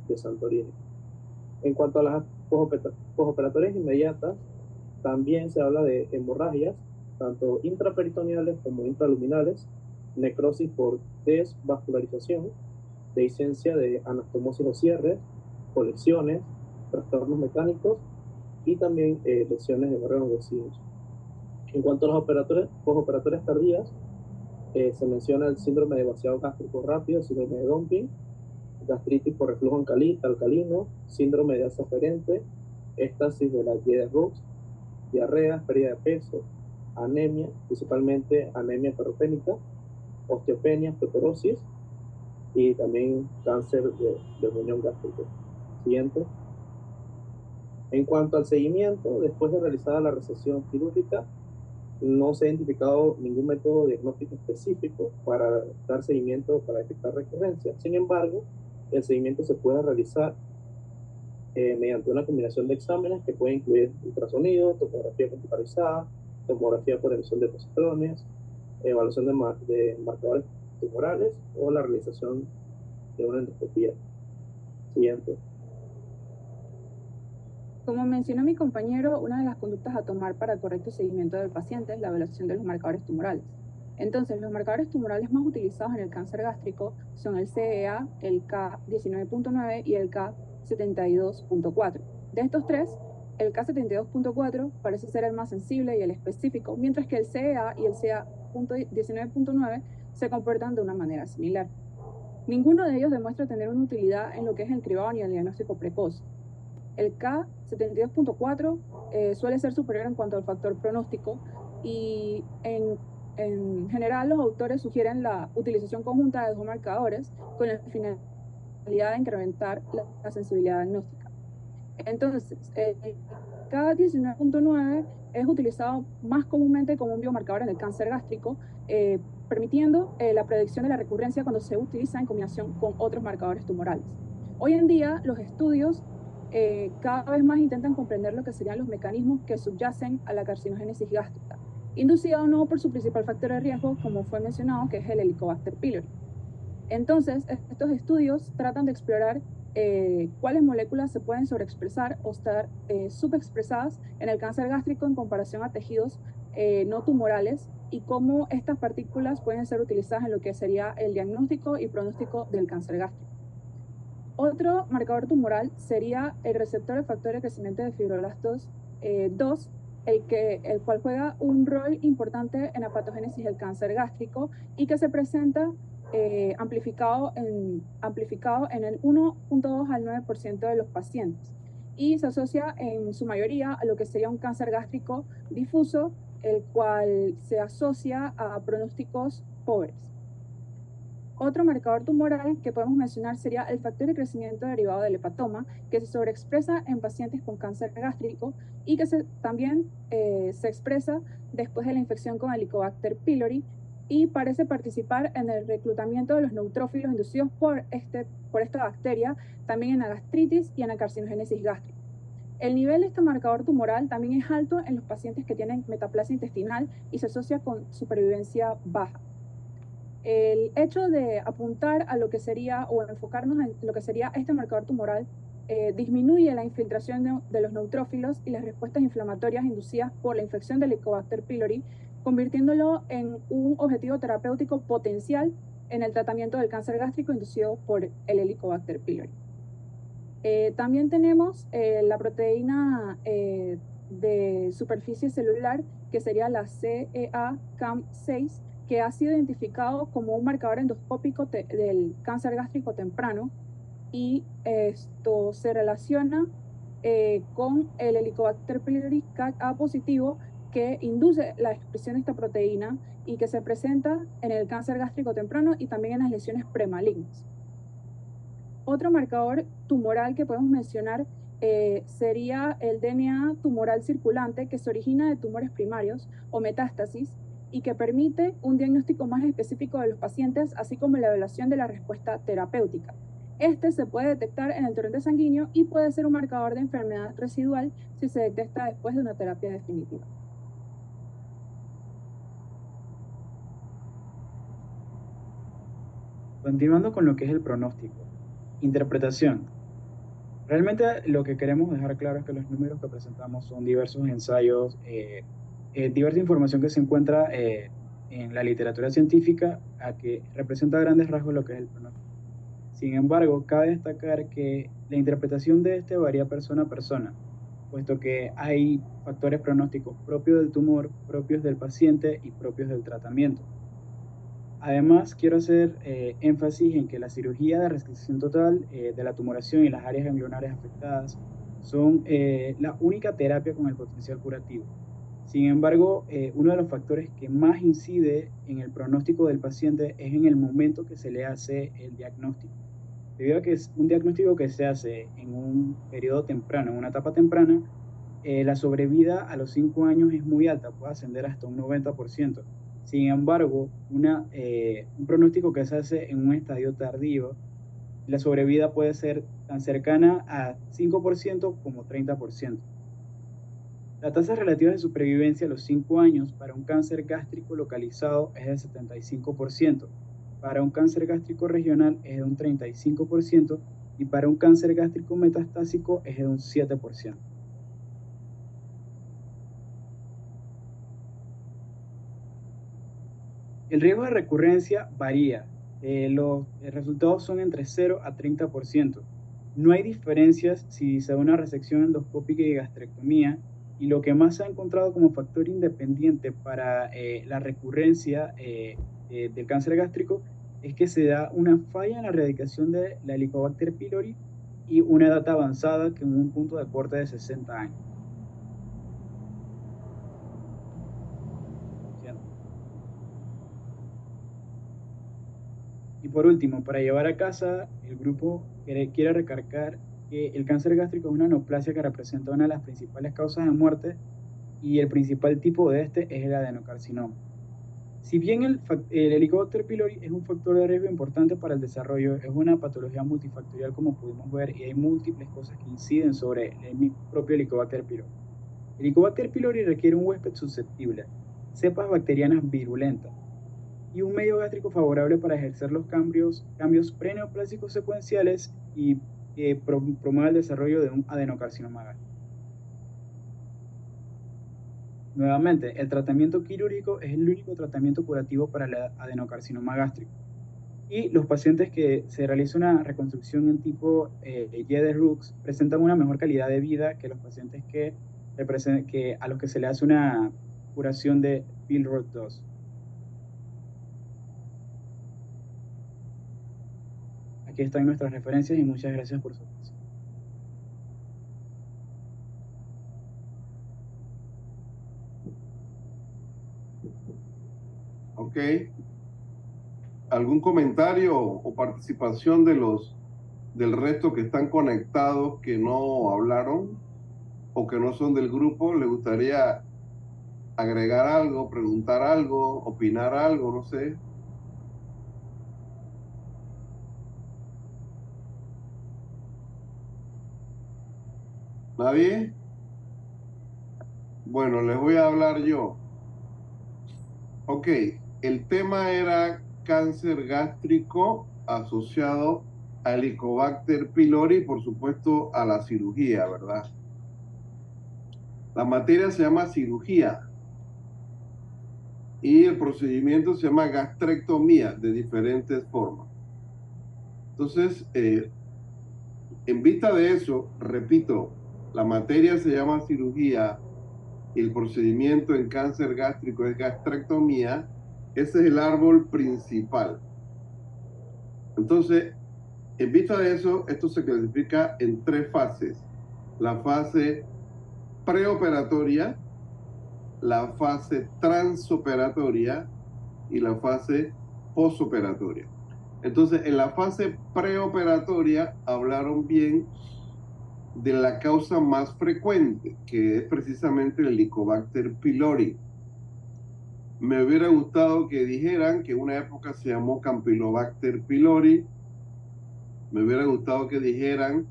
de Santorini. En cuanto a las posoperatorias inmediatas, también se habla de hemorragias, tanto intraperitoneales como intraluminales, necrosis por desvascularización, dehiscencia de anastomosis o cierres, colecciones, trastornos mecánicos y también lesiones de órganos vecinos. En cuanto a las posoperatorias tardías, se menciona el síndrome de vaciado gástrico rápido, síndrome de dumping, gastritis por reflujo alcalino, síndrome de asa aferente, éstasis de la Y de Roux, diarrea, pérdida de peso, anemia, principalmente anemia ferropénica, osteopenia, osteoporosis y también cáncer del riñón gástrico. Siguiente. En cuanto al seguimiento, después de realizada la resección quirúrgica, no se ha identificado ningún método diagnóstico específico para dar seguimiento, para detectar recurrencia. Sin embargo, el seguimiento se puede realizar mediante una combinación de exámenes que puede incluir ultrasonido, tomografía computarizada, tomografía por emisión de positrones, evaluación de marcadores tumorales o la realización de una endoscopía. Siguiente. Como mencionó mi compañero, una de las conductas a tomar para el correcto seguimiento del paciente es la evaluación de los marcadores tumorales. Entonces, los marcadores tumorales más utilizados en el cáncer gástrico son el CEA, el K19.9 y el K72.4. De estos tres, el K72.4 parece ser el más sensible y el específico, mientras que el CEA y el CA19.9 se comportan de una manera similar. Ninguno de ellos demuestra tener una utilidad en lo que es el cribado ni el diagnóstico precoz. El K72.4 suele ser superior en cuanto al factor pronóstico, y en general los autores sugieren la utilización conjunta de dos marcadores con la finalidad de incrementar la sensibilidad diagnóstica. Entonces, el K19.9 es utilizado más comúnmente como un biomarcador en el cáncer gástrico, permitiendo la predicción de la recurrencia cuando se utiliza en combinación con otros marcadores tumorales. Hoy en día, los estudios cada vez más intentan comprender lo que serían los mecanismos que subyacen a la carcinogénesis gástrica, inducida o no por su principal factor de riesgo, como fue mencionado, que es el Helicobacter pylori. Entonces, estos estudios tratan de explorar cuáles moléculas se pueden sobreexpresar o estar subexpresadas en el cáncer gástrico en comparación a tejidos no tumorales, y cómo estas partículas pueden ser utilizadas en lo que sería el diagnóstico y pronóstico del cáncer gástrico. Otro marcador tumoral sería el receptor de factor de crecimiento de fibroblastos 2, el cual juega un rol importante en la patogénesis del cáncer gástrico y que se presenta amplificado en el 1.2 al 9% de los pacientes, y se asocia en su mayoría a lo que sería un cáncer gástrico difuso, el cual se asocia a pronósticos pobres. Otro marcador tumoral que podemos mencionar sería el factor de crecimiento derivado del hepatoma, que se sobreexpresa en pacientes con cáncer gástrico y que también se expresa después de la infección con Helicobacter pylori, y parece participar en el reclutamiento de los neutrófilos inducidos por esta bacteria, también en la gastritis y en la carcinogénesis gástrica. El nivel de este marcador tumoral también es alto en los pacientes que tienen metaplasia intestinal y se asocia con supervivencia baja. El hecho de apuntar a lo que sería o enfocarnos en lo que sería este marcador tumoral disminuye la infiltración de los neutrófilos y las respuestas inflamatorias inducidas por la infección del Helicobacter pylori, convirtiéndolo en un objetivo terapéutico potencial en el tratamiento del cáncer gástrico inducido por el Helicobacter pylori. También tenemos la proteína de superficie celular, que sería la CEA-CAM6, que ha sido identificado como un marcador endoscópico del cáncer gástrico temprano, y esto se relaciona con el Helicobacter pylori CAC-A positivo, que induce la expresión de esta proteína y que se presenta en el cáncer gástrico temprano y también en las lesiones premalignas. Otro marcador tumoral que podemos mencionar sería el DNA tumoral circulante, que se origina de tumores primarios o metástasis y que permite un diagnóstico más específico de los pacientes, así como la evaluación de la respuesta terapéutica. Este se puede detectar en el torrente sanguíneo y puede ser un marcador de enfermedad residual si se detecta después de una terapia definitiva. Continuando con lo que es el pronóstico. Interpretación. Realmente lo que queremos dejar claro es que los números que presentamos son diversos ensayos, diversa información que se encuentra en la literatura científica, a que representa a grandes rasgos lo que es el pronóstico. Sin embargo, cabe destacar que la interpretación de este varía persona a persona, puesto que hay factores pronósticos propios del tumor, propios del paciente y propios del tratamiento. Además, quiero hacer énfasis en que la cirugía de resección total de la tumoración y las áreas ganglionares afectadas son la única terapia con el potencial curativo. Sin embargo, uno de los factores que más incide en el pronóstico del paciente es en el momento que se le hace el diagnóstico. Debido a que es un diagnóstico que se hace en un periodo temprano, en una etapa temprana, la sobrevida a los 5 años es muy alta, puede ascender hasta un 90%. Sin embargo, un pronóstico que se hace en un estadio tardío, la sobrevida puede ser tan cercana a 5% como 30%. La tasa relativa de supervivencia a los 5 años para un cáncer gástrico localizado es del 75%, para un cáncer gástrico regional es de un 35% y para un cáncer gástrico metastásico es de un 7%. El riesgo de recurrencia varía. Los resultados son entre 0 a 30%. No hay diferencias si se da una resección endoscópica y gastrectomía, y lo que más se ha encontrado como factor independiente para la recurrencia del cáncer gástrico es que se da una falla en la erradicación de la Helicobacter pylori y una edad avanzada, que en un punto de corte de 60 años. Y por último, para llevar a casa, el grupo quiere recargar que el cáncer gástrico es una neoplasia que representa una de las principales causas de muerte, y el principal tipo de este es el adenocarcinoma. Si bien el Helicobacter pylori es un factor de riesgo importante para el desarrollo, es una patología multifactorial, como pudimos ver, y hay múltiples cosas que inciden sobre el propio Helicobacter pylori. El Helicobacter pylori requiere un huésped susceptible, cepas bacterianas virulentas y un medio gástrico favorable para ejercer los cambios preneoplásicos secuenciales y promueve el desarrollo de un adenocarcinoma gástrico. Nuevamente, el tratamiento quirúrgico es el único tratamiento curativo para el adenocarcinoma gástrico. Y los pacientes que se realiza una reconstrucción en tipo Y de Rux presentan una mejor calidad de vida que los pacientes a los que se le hace una curación de Billroth 2. Aquí están nuestras referencias y muchas gracias por su atención. Ok. ¿Algún comentario o participación del resto que están conectados, que no hablaron o que no son del grupo? ¿Le gustaría agregar algo, preguntar algo, opinar algo? No sé. ¿Nadie? Bueno, les voy a hablar yo. Ok, el tema era cáncer gástrico asociado a Helicobacter pylori y por supuesto a la cirugía, ¿verdad? La materia se llama cirugía y el procedimiento se llama gastrectomía de diferentes formas. Entonces, en vista de eso, repito, la materia se llama cirugía y el procedimiento en cáncer gástrico es gastrectomía. Ese es el árbol principal. Entonces, en vista de eso, esto se clasifica en 3 fases. La fase preoperatoria, la fase transoperatoria y la fase posoperatoria. Entonces, en la fase preoperatoria hablaron bien de la causa más frecuente, que es precisamente el Helicobacter pylori. Me hubiera gustado que dijeran que en una época se llamó Campylobacter pylori. Me hubiera gustado que dijeran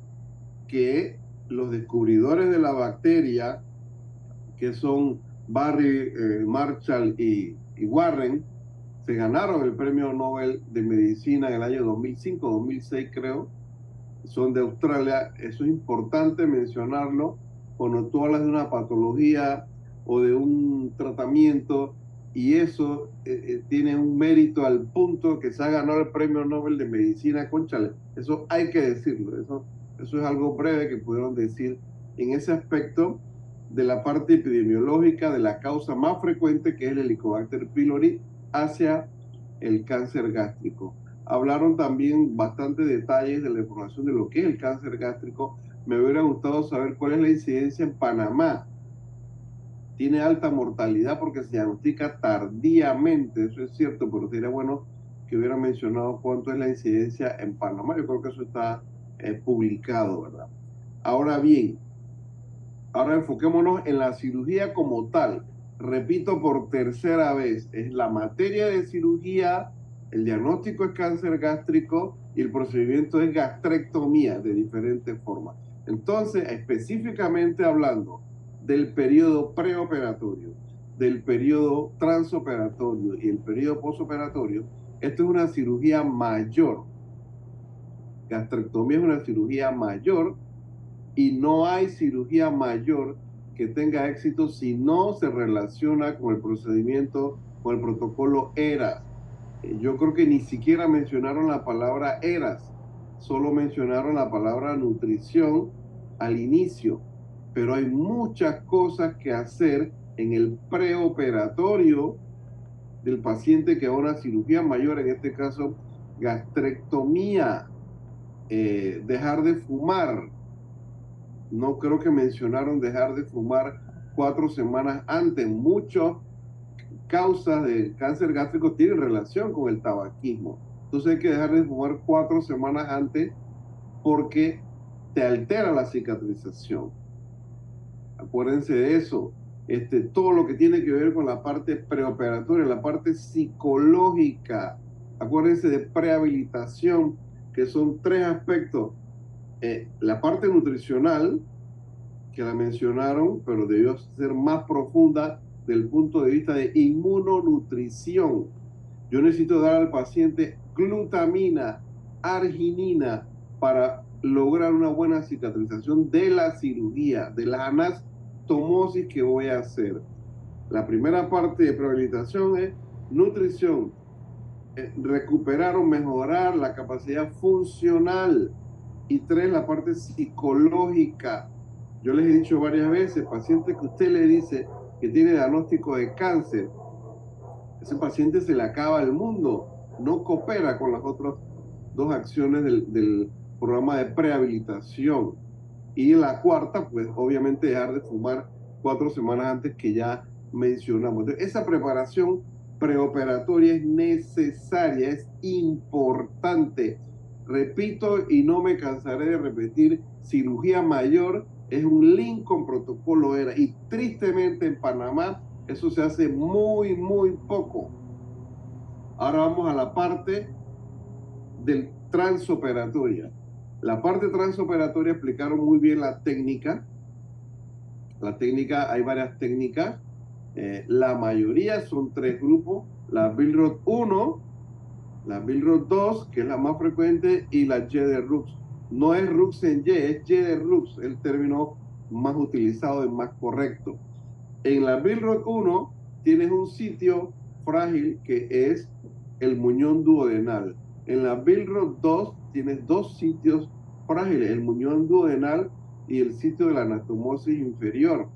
que los descubridores de la bacteria, que son Barry, Marshall y Warren, se ganaron el premio Nobel de Medicina en el año 2005, 2006 creo, son de Australia. Eso es importante mencionarlo cuando tú hablas de una patología o de un tratamiento, y eso tiene un mérito al punto que se ha ganado el premio Nobel de Medicina. Cónchale, eso hay que decirlo, eso es algo breve que pudieron decir en ese aspecto de la parte epidemiológica de la causa más frecuente, que es el Helicobacter pylori, hacia el cáncer gástrico. Hablaron también bastante detalles de la información de lo que es el cáncer gástrico. Me hubiera gustado saber cuál es la incidencia en Panamá. Tiene alta mortalidad porque se diagnostica tardíamente, eso es cierto, pero sería bueno que hubiera mencionado cuánto es la incidencia en Panamá. Yo creo que eso está publicado, ¿verdad? Ahora bien, ahora enfoquémonos en la cirugía como tal. Repito por tercera vez, es la materia de cirugía, el diagnóstico es cáncer gástrico y el procedimiento es gastrectomía de diferentes formas. Entonces, específicamente hablando del periodo preoperatorio, del periodo transoperatorio y el periodo posoperatorio, esto es una cirugía mayor. Gastrectomía es una cirugía mayor y no hay cirugía mayor que tenga éxito si no se relaciona con el procedimiento, con el protocolo ERAS. Yo creo que ni siquiera mencionaron la palabra ERAS, solo mencionaron la palabra nutrición al inicio, pero hay muchas cosas que hacer en el preoperatorio del paciente que va a una cirugía mayor, en este caso gastrectomía, dejar de fumar. No creo que mencionaron dejar de fumar 4 semanas antes. Muchas causas de cáncer gástrico tienen relación con el tabaquismo. Entonces hay que dejar de fumar 4 semanas antes porque te altera la cicatrización. Acuérdense de eso. Todo lo que tiene que ver con la parte preoperatoria, la parte psicológica. Acuérdense de prehabilitación, que son 3 aspectos. La parte nutricional, que la mencionaron, pero debió ser más profunda del punto de vista de inmunonutrición. Yo necesito dar al paciente glutamina, arginina, para lograr una buena cicatrización de la cirugía, de la anastomosis que voy a hacer. La primera parte de prehabilitación es nutrición, recuperar o mejorar la capacidad funcional. Y 3, la parte psicológica. Yo les he dicho varias veces, paciente que usted le dice que tiene diagnóstico de cáncer, ese paciente se le acaba el mundo, no coopera con las otras 2 acciones del programa de prehabilitación. Y la cuarta, pues obviamente dejar de fumar 4 semanas antes, que ya mencionamos. Entonces, esa preparación preoperatoria es necesaria, es importante. Repito y no me cansaré de repetir, cirugía mayor es un link con protocolo ERA, y tristemente en Panamá eso se hace muy, muy poco. Ahora vamos a la parte del transoperatoria. La parte transoperatoria explicaron muy bien la técnica. La técnica, hay varias técnicas. La mayoría son 3 grupos. La Billroth 1, La Billroth 2, que es la más frecuente, y la Y de Rux. No es Rux en Y, es Y de Rux, el término más utilizado y más correcto. En la Billroth 1 tienes un sitio frágil que es el muñón duodenal. En la Billroth 2 tienes dos sitios frágiles, el muñón duodenal y el sitio de la anastomosis inferior.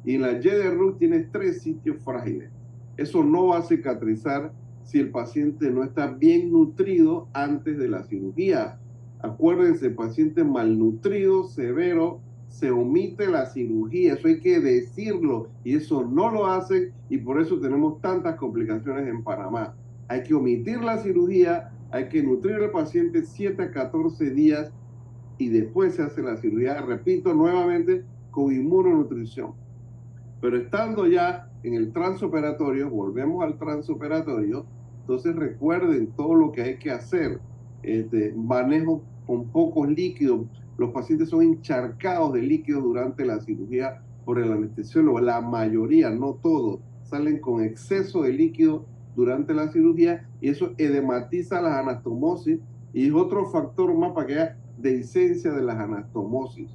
Y en la Y de Rux tienes tres sitios frágiles. Eso no va a cicatrizar si el paciente no está bien nutrido antes de la cirugía. Acuérdense, paciente malnutrido, severo, se omite la cirugía, eso hay que decirlo, y eso no lo hacen, y por eso tenemos tantas complicaciones en Panamá. Hay que omitir la cirugía, hay que nutrir al paciente 7 a 14 días, y después se hace la cirugía, repito nuevamente, con inmunonutrición. Pero estando ya en el transoperatorio, volvemos al transoperatorio, entonces recuerden todo lo que hay que hacer. Manejo con pocos líquidos. Los pacientes son encharcados de líquidos durante la cirugía por el anestesiólogo. La mayoría, no todos, salen con exceso de líquido durante la cirugía y eso edematiza las anastomosis y es otro factor más para que haya dehiscencia de las anastomosis.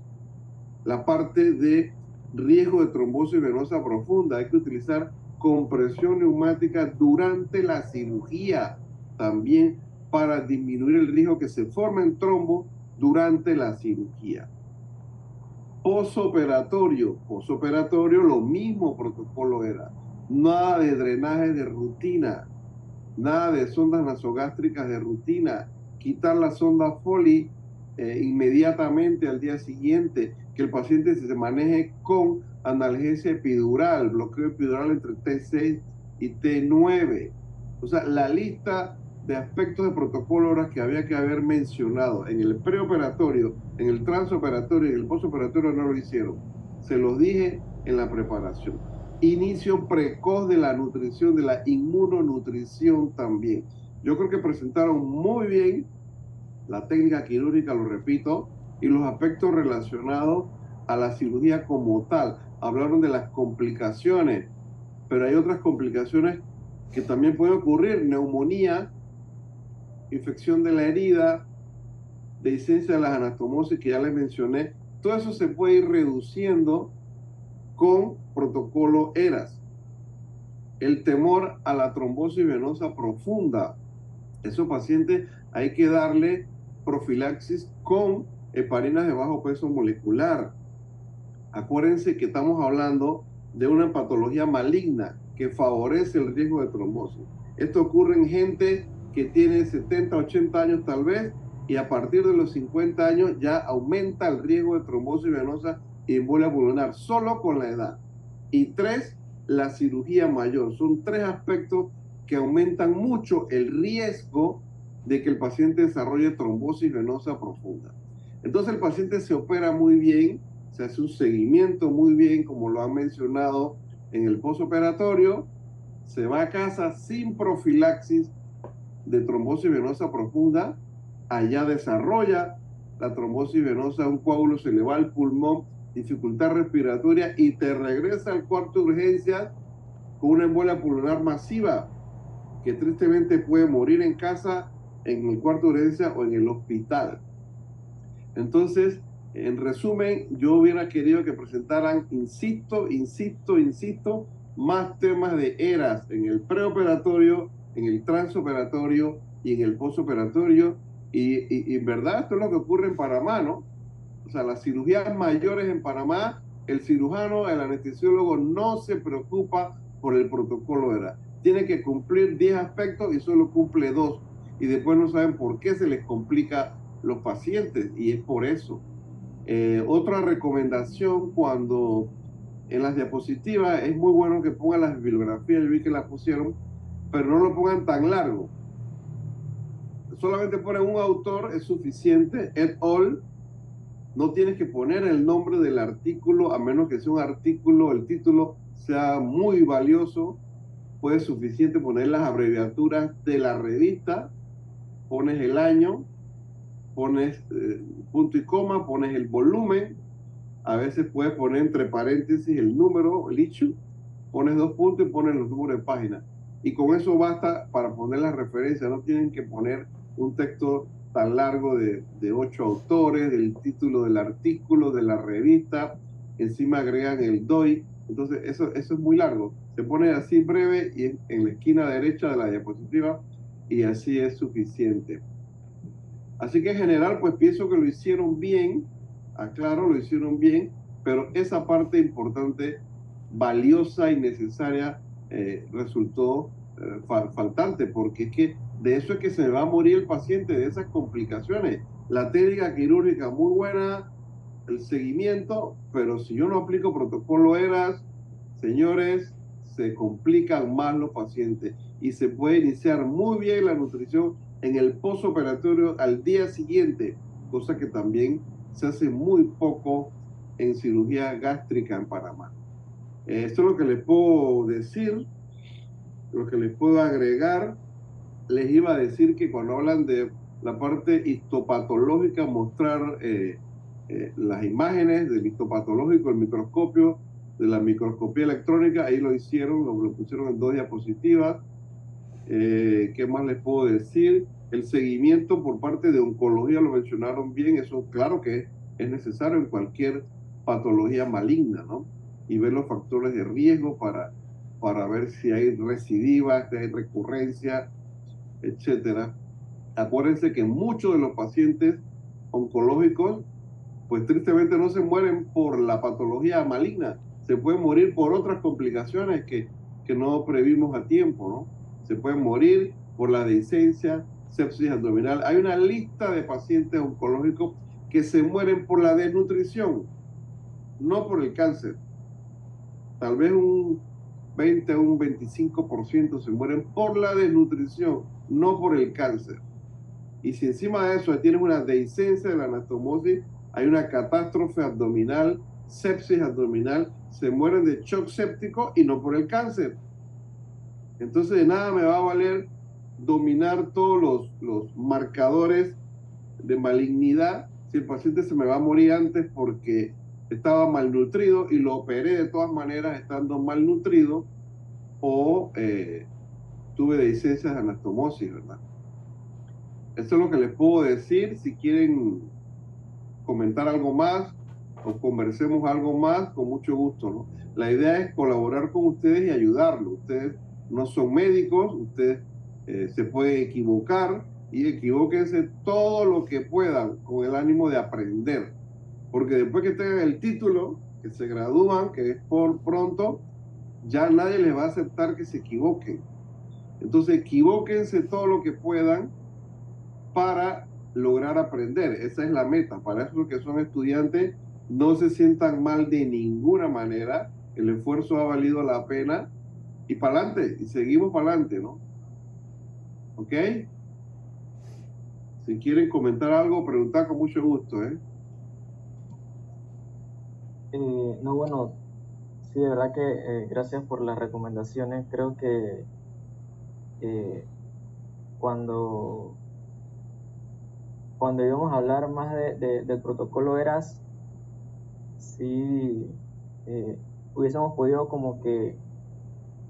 La parte de riesgo de trombosis venosa profunda, hay que utilizar compresión neumática durante la cirugía también para disminuir el riesgo que se formen trombos durante la cirugía. Posoperatorio lo mismo protocolo era, nada de drenaje de rutina, nada de sondas nasogástricas de rutina, quitar la sonda Foley inmediatamente al día siguiente, que el paciente se maneje con analgesia epidural, bloqueo epidural entre T6 y T9. O sea, la lista de aspectos de protocolo que había que haber mencionado en el preoperatorio, en el transoperatorio y en el posoperatorio no lo hicieron. Se los dije en la preparación. Inicio precoz de la nutrición, de la inmunonutrición también. Yo creo que presentaron muy bien la técnica quirúrgica, lo repito, y los aspectos relacionados a la cirugía como tal. Hablaron de las complicaciones, pero hay otras complicaciones que también pueden ocurrir: neumonía, infección de la herida, dehiscencia de las anastomosis que ya les mencioné. Todo eso se puede ir reduciendo con protocolo ERAS. El temor a la trombosis venosa profunda. Esos pacientes hay que darle profilaxis con heparinas de bajo peso molecular. Acuérdense que estamos hablando de una patología maligna que favorece el riesgo de trombosis. Esto ocurre en gente que tiene 70, 80 años tal vez, y a partir de los 50 años ya aumenta el riesgo de trombosis venosa y embolia pulmonar solo con la edad. Y 3, la cirugía mayor. Son 3 aspectos que aumentan mucho el riesgo de que el paciente desarrolle trombosis venosa profunda. Entonces el paciente se opera muy bien, se hace un seguimiento muy bien, como lo han mencionado en el posoperatorio, se va a casa sin profilaxis de trombosis venosa profunda, allá desarrolla la trombosis venosa, un coágulo se le va al pulmón, dificultad respiratoria y te regresa al cuarto de urgencias con una embolia pulmonar masiva que tristemente puede morir en casa, en el cuarto de urgencia o en el hospital. Entonces, en resumen, yo hubiera querido que presentaran, insisto, más temas de ERAS en el preoperatorio, en el transoperatorio y en el posoperatorio. Y en verdad esto es lo que ocurre en Panamá, ¿no? O sea, las cirugías mayores en Panamá, el cirujano, el anestesiólogo no se preocupa por el protocolo ERAS. Tiene que cumplir 10 aspectos y solo cumple 2. Y después no saben por qué se les complica los pacientes, y es por eso. Otra recomendación, cuando en las diapositivas es muy bueno que pongan las bibliografías, yo vi que las pusieron, pero no lo pongan tan largo. Solamente ponen un autor, es suficiente, et al. No tienes que poner el nombre del artículo, a menos que sea un artículo, el título sea muy valioso. Puede suficiente poner las abreviaturas de la revista, pones el año, pones punto y coma, pones el volumen, a veces puedes poner entre paréntesis el número, el issue, pones 2 puntos y pones los números de página. y con eso basta para poner la referencia. No tienen que poner un texto tan largo de 8 autores, del título del artículo, de la revista, encima agregan el DOI. Entonces eso es muy largo. Se pone así breve y en la esquina derecha de la diapositiva, y así es suficiente. Así que en general, pues pienso que lo hicieron bien, aclaro, lo hicieron bien, pero esa parte importante, valiosa y necesaria, resultó faltante, porque es que de eso es que se va a morir el paciente, de esas complicaciones. La técnica quirúrgica muy buena, el seguimiento, pero si yo no aplico protocolo ERAS, señores, se complican más los pacientes y se puede iniciar muy bien la nutrición en el postoperatorio al día siguiente, cosa que también se hace muy poco en cirugía gástrica en Panamá. Esto es lo que les puedo decir, lo que les puedo agregar. Les iba a decir que cuando hablan de la parte histopatológica, mostrar las imágenes del histopatológico, el microscopio, de la microscopía electrónica, ahí lo hicieron, lo pusieron en 2 diapositivas. ¿Qué más les puedo decir? El seguimiento por parte de oncología lo mencionaron bien, eso claro que es necesario en cualquier patología maligna, ¿no? Y ver los factores de riesgo para ver si hay recidivas, si hay recurrencia, etcétera. Acuérdense que muchos de los pacientes oncológicos, pues tristemente no se mueren por la patología maligna, se pueden morir por otras complicaciones que no previmos a tiempo, ¿no? Se pueden morir por la dehiscencia, sepsis abdominal. Hay una lista de pacientes oncológicos que se mueren por la desnutrición, no por el cáncer. Tal vez un 20 o un 25% se mueren por la desnutrición, no por el cáncer. Y si encima de eso tienes una dehiscencia de la anastomosis, hay una catástrofe abdominal, sepsis abdominal, se mueren de shock séptico y no por el cáncer. Entonces de nada me va a valer dominar todos los marcadores de malignidad si el paciente se me va a morir antes porque estaba malnutrido y lo operé de todas maneras estando malnutrido, o tuve dehiscencias de anastomosis, ¿verdad? Eso es lo que les puedo decir. Si quieren comentar algo más o conversemos algo más, con mucho gusto, ¿no? La idea es colaborar con ustedes y ayudarlos. Ustedes no son médicos, ustedes se pueden equivocar, y equivóquense todo lo que puedan con el ánimo de aprender, porque después que tengan el título, que se gradúan, que es por pronto, ya nadie les va a aceptar que se equivoquen. Entonces equivóquense todo lo que puedan para lograr aprender. Esa es la meta. Para eso, los que son estudiantes, no se sientan mal de ninguna manera. El esfuerzo ha valido la pena, y para adelante, y seguimos para adelante, ¿no? ¿Ok? Si quieren comentar algo, preguntar, con mucho gusto, ¿eh? No, bueno, sí, de verdad que gracias por las recomendaciones. Creo que cuando íbamos a hablar más del protocolo ERAS, sí hubiésemos podido como que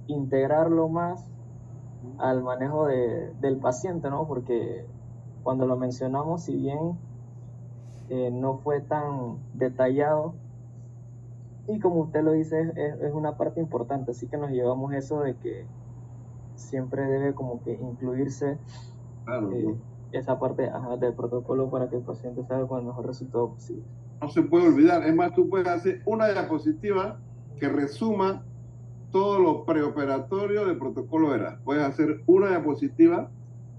integrarlo más al manejo del paciente, ¿no? Porque cuando lo mencionamos, si bien no fue tan detallado, y como usted lo dice, es una parte importante, así que nos llevamos eso de que siempre debe como que incluirse esa parte del protocolo para que el paciente salga con el mejor resultado posible. No se puede olvidar. Es más, tú puedes hacer una diapositiva que resuma todo lo preoperatorio del protocolo ERAS. Puedes hacer una diapositiva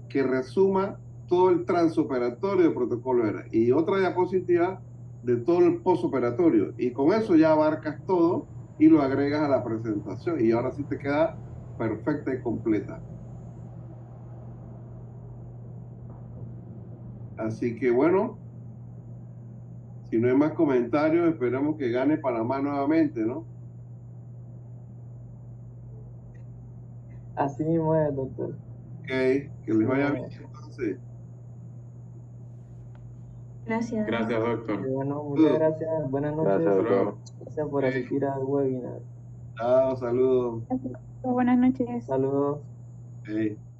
que resuma todo el transoperatorio del protocolo ERAS y otra diapositiva de todo el postoperatorio, y con eso ya abarcas todo y lo agregas a la presentación, y ahora sí te queda perfecta y completa. Así que bueno, si no hay más comentarios, esperamos que gane Panamá nuevamente, ¿no? Así mismo es, doctor. Ok, que les vaya bien entonces. Gracias. Gracias, doctor. Bueno, muchas gracias. Buenas noches. Gracias, doctor. Gracias por asistir al webinar. Chao, saludos. Buenas noches. Saludos. Ok.